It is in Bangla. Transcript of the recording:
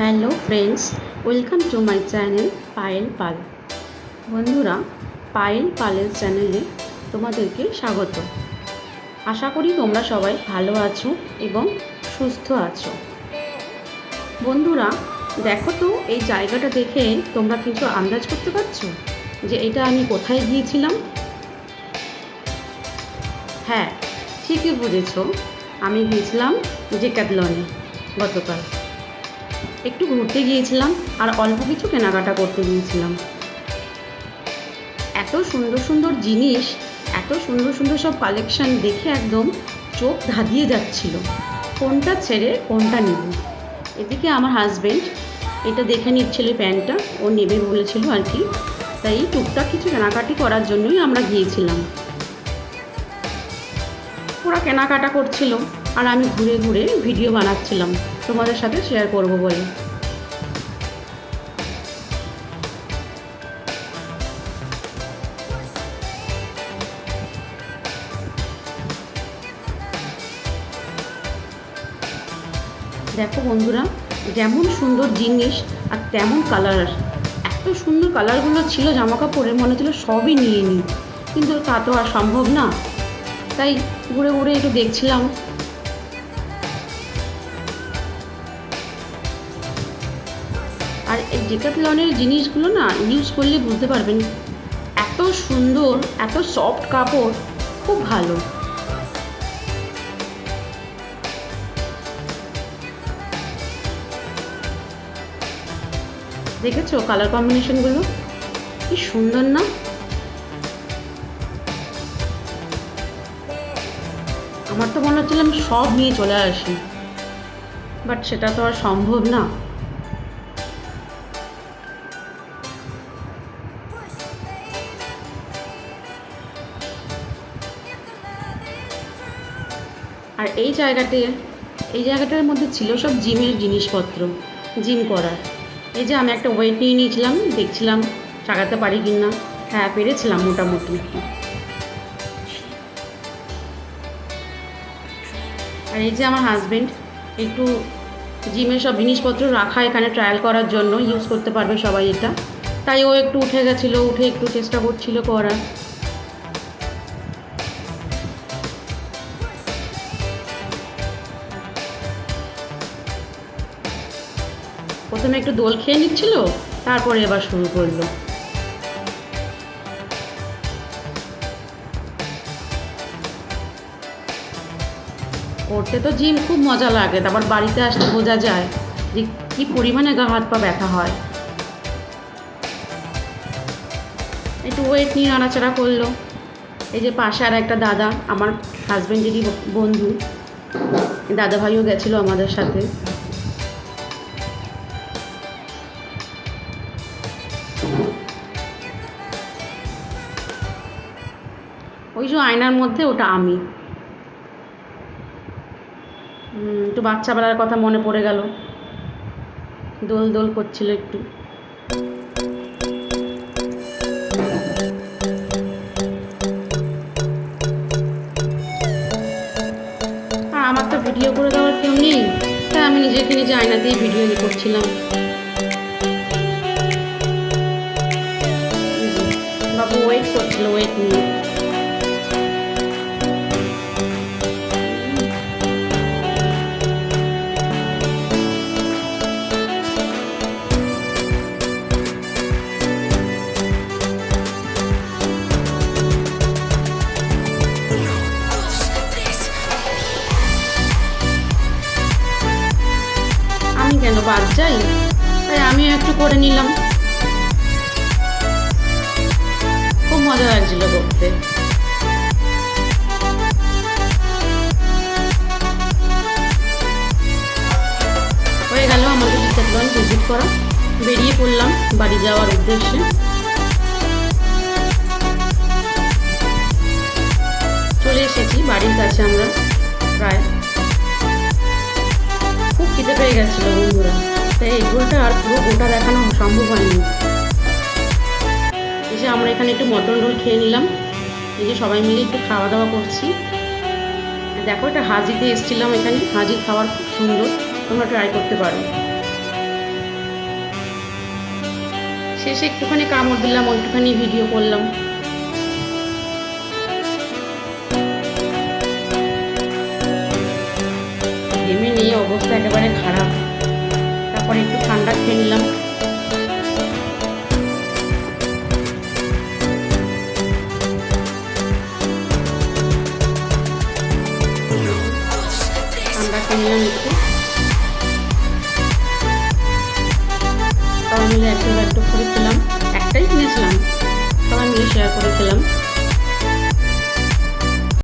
Hello friends, welcome to my channel Payel Pal. বন্ধুরা, পায়েল পালের চ্যানেলে তোমাদেরকে স্বাগত। আশা করি তোমরা সবাই ভালো আছো এবং সুস্থ আছো। বন্ধুরা, দেখো তো এই জায়গাটা দেখে তোমরা কিছু আন্দাজ করতে পারছো যে এটা আমি কোথায় গিয়েছিলাম? হ্যাঁ, ঠিকই বুঝেছো, আমি গিয়েছিলাম ডেকাথলনে গতকাল। একটু ঘুরতে গিয়েছিলাম আর অল্প কিছু কেনাকাটা করতে গিয়েছিলাম। এত সুন্দর সুন্দর জিনিস, এত সুন্দর সুন্দর সব কালেকশন দেখে একদম চোখ ধাঁধিয়ে যাচ্ছিল, কোনটা ছেড়ে কোনটা নেব। এদিকে আমার হাজবেন্ড এটা দেখে নিচ্ছিল, প্যান্টটা ও নেবে বলেছিল আর কি, তাই টুকটাক কিছু কেনাকাটি করার জন্যই আমরা গিয়েছিলাম। ওরা কেনাকাটা করছিল আর আমি ঘুরে ঘুরে ভিডিও বানাচ্ছিলাম তোমাদের সাথে শেয়ার করব বলে। দেখো বন্ধুরা, যেমন সুন্দর জিনিস আর তেমন কালার, এত সুন্দর কালারগুলো ছিল জামা কাপড়ে, মনে হচ্ছিল সবই নিয়ে নিই, কিন্তু তা তো আর সম্ভব না। তাই ঘুরে ঘুরে একটু দেখছিলাম। আর এই ডেকাথলনের জিনিসগুলো না ইউজ করলে বুঝতে পারবেন, এত সুন্দর, এত সফট কাপড়, খুব ভালো। দেখেছো কালার কম্বিনেশনগুলো কি সুন্দর না? আমার তো মনে হচ্ছিল আমি সব নিয়ে চলে আসি, বাট সেটা তো আর সম্ভব না। আর এই জায়গাটার মধ্যে ছিল সব জিমের জিনিসপত্র, জিম করার। এই যে আমি একটা ওয়েট নিয়ে নিয়েছিলাম, দেখছিলাম চাগাতে পারি কি না। হ্যাঁ, পেরেছিলাম মোটামুটি। আর এই যে আমার হাজবেন্ড একটু জিমের সব জিনিসপত্র রাখা এখানে ট্রায়াল করার জন্য, ইউজ করতে পারবে সবাই এটা, তাই ও একটু উঠে গেছিলো, উঠে একটু চেষ্টা করছিল করার। প্রথমে একটু দোল খেয়ে নিচ্ছিল, তারপরে এবার শুরু করলো। করতে তো জিম খুব মজা লাগে, তারপর বাড়িতে আসলে বোঝা যায় যে কী পরিমাণে গা হাত পা ব্যথা হয়। একটু ওয়েট নিয়ে নাড়াচাড়া করলো। এই যে পাশে আর একটা দাদা, আমার হাজব্যান্ডেরই বন্ধু, দাদা ভাইও গেছিলো আমাদের সাথে। ওই যে আয়নার মধ্যে ওটা আমি। একটু বাচ্চাবেলার কথা মনে পড়ে গেল, দোল দোল করছিল একটু। আর আমার তো ভিডিও করে দেওয়ার কেউ নেই, তাই আমি নিজে আয়নাতেই ভিডিও করছিলাম। বাবু ওয়েট করছিল, ওয়েট নিয়ে। আমি কেন বাদ যাই, তাই আমিও একটু করে নিলাম। খুব মজা লাগছিল করতে। হয়ে গেল আমাদের ডেকাথলন ভিজিট করা, বেরিয়ে পড়লাম বাড়ি যাওয়ার উদ্দেশ্যে। চলে এসেছি বাড়ির কাছে আমরা প্রায়। খুব খিদে পেয়ে গেছিলো বন্ধুরা, তাই এগুলোটা আর পুরো গোটা দেখানো সম্ভব হয়নি। এই যে আমরা এখানে একটু মটন রোল খেয়ে নিলাম, এই যে সবাই মিলে একটু খাওয়া দাওয়া করছি। দেখো এটা হাজিতে এসেছিলাম, এখানে হাজির খাবার খুব সুন্দর, তোমরা ট্রাই করতে পারো। শেষে একটুখানি কামড় দিলাম, একটুখানি ভিডিও করলাম। ঘেমে নিয়ে অবস্থা একেবারে খারাপ। তারপরে একটু ঠান্ডা খেয়ে নিলাম। ঠান্ডা খেয়ে নিলাম একটু। সবাই মিলে একটু একটু করে খেলাম। একটাই কিনেছিলাম, সবাই মিলে শেয়ার করে খেলাম।